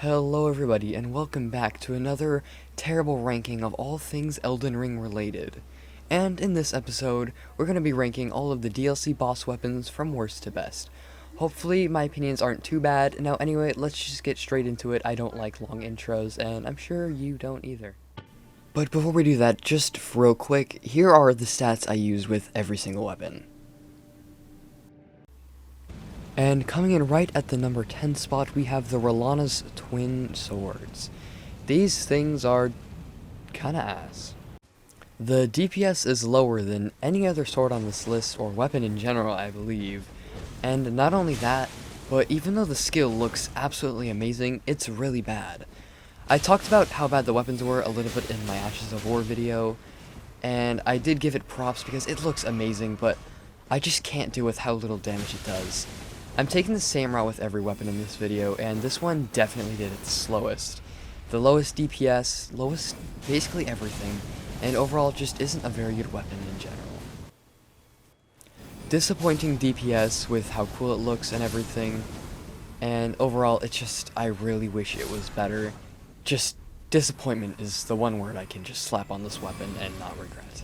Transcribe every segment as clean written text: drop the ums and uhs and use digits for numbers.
Hello everybody, and welcome back to another terrible ranking of all things Elden Ring related. And in this episode, we're going to be ranking all of the DLC boss weapons from worst to best. Hopefully my opinions aren't too bad. Now anyway, let's just get straight into it. I don't like long intros, and I'm sure you don't either. But before we do that, just real quick, here are the stats I use with every single weapon. And coming in right at the number 10 spot, we have the Rellana's Twin Swords. These things are kinda ass. The DPS is lower than any other sword on this list, or weapon in general, I believe. And not only that, but even though the skill looks absolutely amazing, it's really bad. I talked about how bad the weapons were a little bit in my Ashes of War video, and I did give it props because it looks amazing, but I just can't deal with how little damage it does. I'm taking the same route with every weapon in this video, and this one definitely did its slowest. The lowest DPS, lowest basically everything, and overall just isn't a very good weapon in general. Disappointing DPS with how cool it looks and everything, and overall it's just, I really wish it was better. Just, disappointment is the one word I can just slap on this weapon and not regret.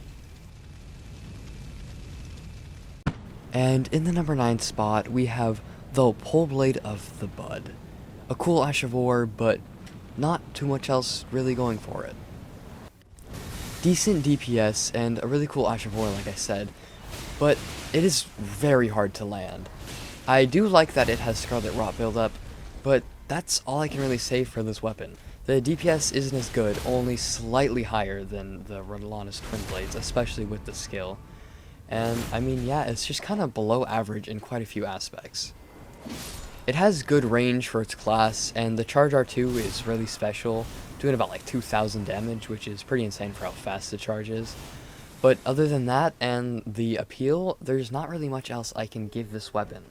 And in the number 9 spot, we have the Poleblade of the Bud. A cool Ash of War, but not too much else really going for it. Decent DPS and a really cool Ash of War, like I said, but it is very hard to land. I do like that it has Scarlet Rot buildup, but that's all I can really say for this weapon. The DPS isn't as good, only slightly higher than the Rellana's Twin Blades, especially with the skill. And, I mean, yeah, it's just kind of below average in quite a few aspects. It has good range for its class, and the Charge R2 is really special, doing about like 2,000 damage, which is pretty insane for how fast the charge is. But other than that, and the appeal, there's not really much else I can give this weapon.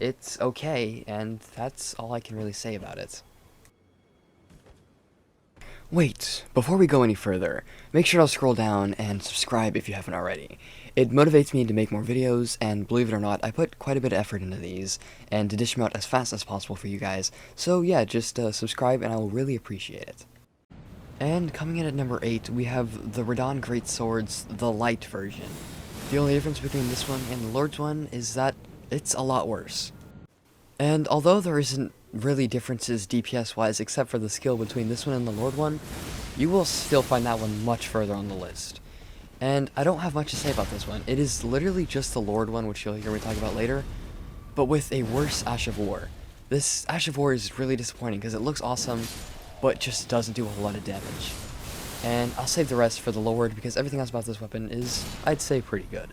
It's okay, and that's all I can really say about it. Wait, before we go any further, make sure to scroll down and subscribe if you haven't already. It motivates me to make more videos, and believe it or not, I put quite a bit of effort into these, and to dish them out as fast as possible for you guys, so yeah, just subscribe and I will really appreciate it. And coming in at number 8, we have the Rellana Greatswords, the light version. The only difference between this one and the Lord's one is that it's a lot worse. And although there isn't really differences DPS-wise except for the skill between this one and the Lord one, you will still find that one much further on the list. And I don't have much to say about this one. It is literally just the Lord one, which you'll hear me talk about later, but with a worse Ash of War. This Ash of War is really disappointing because it looks awesome, but just doesn't do a whole lot of damage. And I'll save the rest for the Lord because everything else about this weapon is, I'd say, pretty good.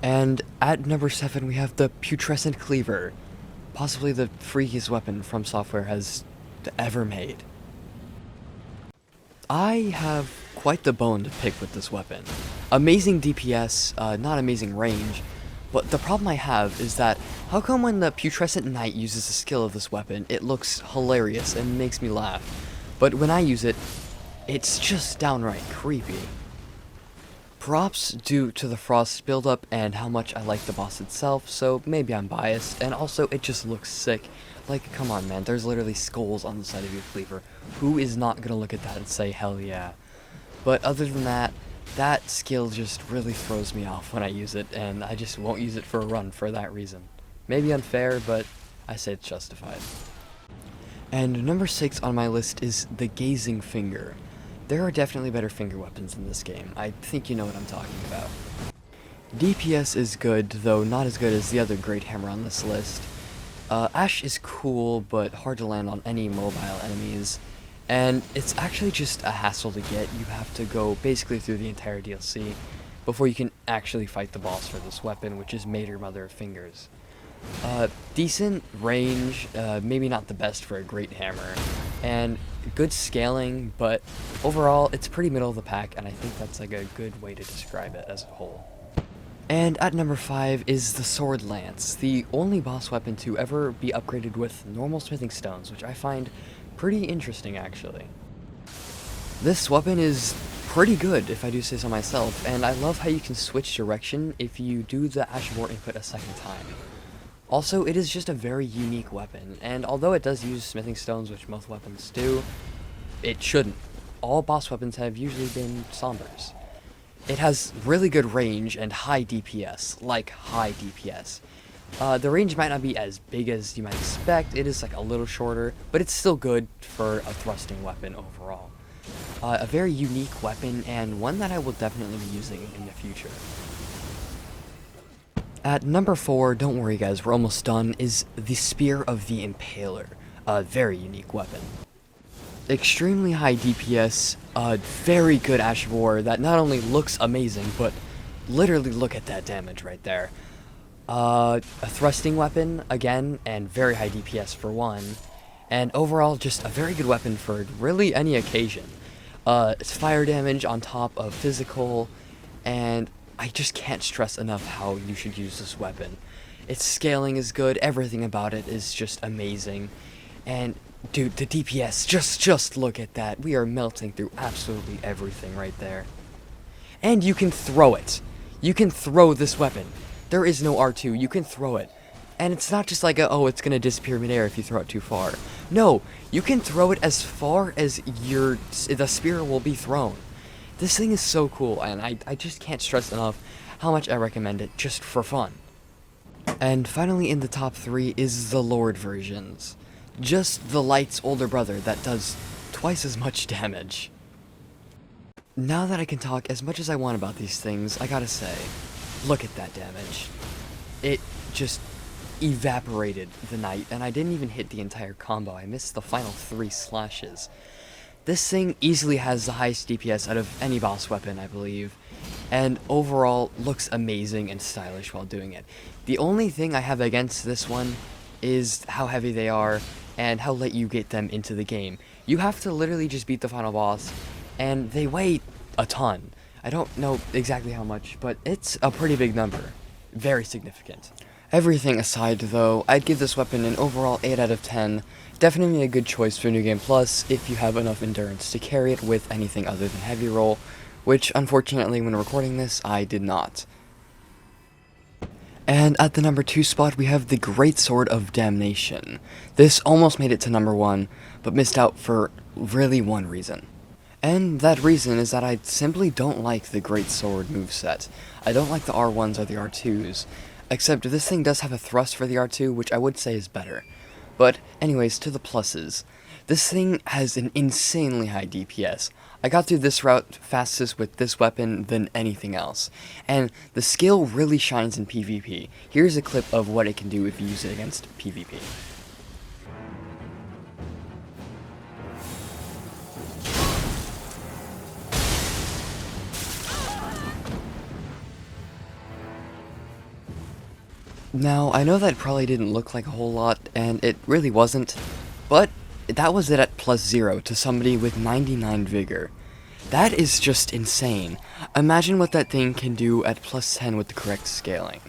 And at number 7 we have the Putrescent Cleaver, possibly the freakiest weapon From Software has ever made. I have quite the bone to pick with this weapon. Amazing DPS, not amazing range, but the problem I have is that how come when the Putrescent Knight uses the skill of this weapon, it looks hilarious and makes me laugh, but when I use it, it's just downright creepy. Props due to the frost buildup and how much I like the boss itself, so maybe I'm biased, and also it just looks sick. Like, come on man, there's literally skulls on the side of your cleaver. Who is not gonna look at that and say, hell yeah? But other than that, that skill just really throws me off when I use it, and I just won't use it for a run for that reason. Maybe unfair, but I say it's justified. And number 6 on my list is the Gazing Finger. There are definitely better finger weapons in this game. I think you know what I'm talking about. DPS is good, though not as good as the other great hammer on this list. Ash is cool, but hard to land on any mobile enemies. And it's actually just a hassle to get. You have to go basically through the entire DLC before you can actually fight the boss for this weapon, which is Mater Mother of Fingers. Decent range, maybe not the best for a great hammer, and good scaling, but overall it's pretty middle of the pack, and I think that's like a good way to describe it as a whole. And at number 5 is the Sword Lance, the only boss weapon to ever be upgraded with normal smithing stones, which I find pretty interesting actually. This weapon is pretty good, if I do say so myself, and I love how you can switch direction if you do the Ash of War input a second time. Also, it is just a very unique weapon, and although it does use smithing stones, which most weapons do, it shouldn't. All boss weapons have usually been sombers. It has really good range and high DPS, like high DPS. The range might not be as big as you might expect, it is like a little shorter, but it's still good for a thrusting weapon overall. A very unique weapon, and one that I will definitely be using in the future. At number 4, don't worry guys, we're almost done, is the Spear of the Impaler. A very unique weapon. Extremely high DPS, a very good Ash of War that not only looks amazing, but literally look at that damage right there. A thrusting weapon, again, and very high DPS for one. And overall, just a very good weapon for really any occasion. It's fire damage on top of physical, and I just can't stress enough how you should use this weapon. Its scaling is good, everything about it is just amazing. And dude, the DPS, just look at that. We are melting through absolutely everything right there. And you can throw it. You can throw this weapon. There is no R2, you can throw it. And it's not just like oh, it's gonna disappear midair if you throw it too far. No, you can throw it as far as the spear will be thrown. This thing is so cool, and I just can't stress enough how much I recommend it just for fun. And finally in the top 3 is the Lord versions. Just the Light's older brother that does twice as much damage. Now that I can talk as much as I want about these things, I gotta say, look at that damage. It just evaporated the Knight, and I didn't even hit the entire combo. I missed the final 3 slashes. This thing easily has the highest DPS out of any boss weapon, I believe, and overall looks amazing and stylish while doing it. The only thing I have against this one is how heavy they are and how late you get them into the game. You have to literally just beat the final boss, and they weigh a ton. I don't know exactly how much, but it's a pretty big number. Very significant. Everything aside though, I'd give this weapon an overall 8 out of 10. Definitely a good choice for New Game Plus if you have enough endurance to carry it with anything other than heavy roll, which unfortunately when recording this, I did not. And at the number 2 spot we have the Greatsword of Damnation. This almost made it to number 1, but missed out for really one reason. And that reason is that I simply don't like the Greatsword moveset. I don't like the R1s or the R2s. Except this thing does have a thrust for the R2, which I would say is better. But anyways, to the pluses. This thing has an insanely high DPS. I got through this route fastest with this weapon than anything else. And the skill really shines in PvP. Here's a clip of what it can do if you use it against PvP. Now, I know that probably didn't look like a whole lot, and it really wasn't, but that was it at +0 to somebody with 99 vigor. That is just insane. Imagine what that thing can do at +10 with the correct scaling.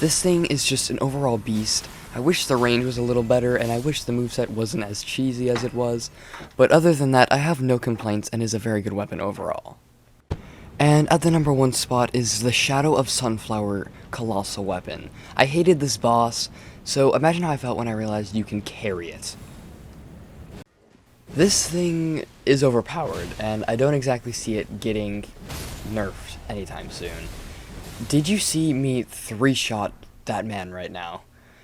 This thing is just an overall beast. I wish the range was a little better, and I wish the moveset wasn't as cheesy as it was, but other than that, I have no complaints and is a very good weapon overall. And at the number 1 spot is the Shadow of Sunflower Colossal Weapon. I hated this boss, so imagine how I felt when I realized you can carry it. This thing is overpowered, and I don't exactly see it getting nerfed anytime soon. Did you see me 3-shot that man right now?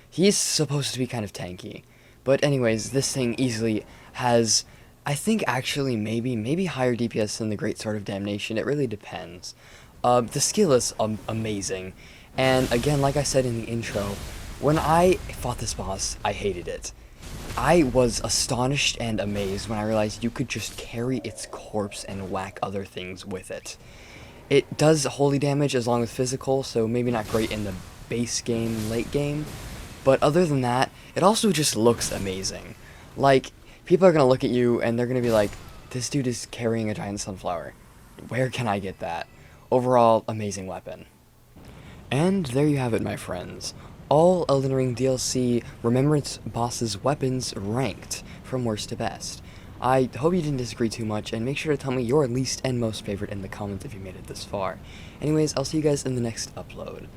He's supposed to be kind of tanky. But anyways, this thing easily has, I think actually maybe higher DPS than the Greatsword of Damnation. It really depends. The skill is amazing. And again, like I said in the intro, when I fought this boss, I hated it. I was astonished and amazed when I realized you could just carry its corpse and whack other things with it. It does holy damage as long as physical, so maybe not great in the base game, late game. But other than that, it also just looks amazing. Like, people are going to look at you and they're going to be like, this dude is carrying a giant sunflower. Where can I get that? Overall, amazing weapon. And there you have it, my friends. All Elden Ring DLC Remembrance bosses' weapons ranked from worst to best. I hope you didn't disagree too much, and make sure to tell me your least and most favorite in the comments if you made it this far. Anyways, I'll see you guys in the next upload.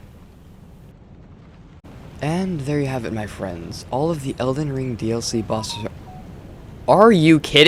And there you have it, my friends. All of the Elden Ring DLC bosses are you kidding?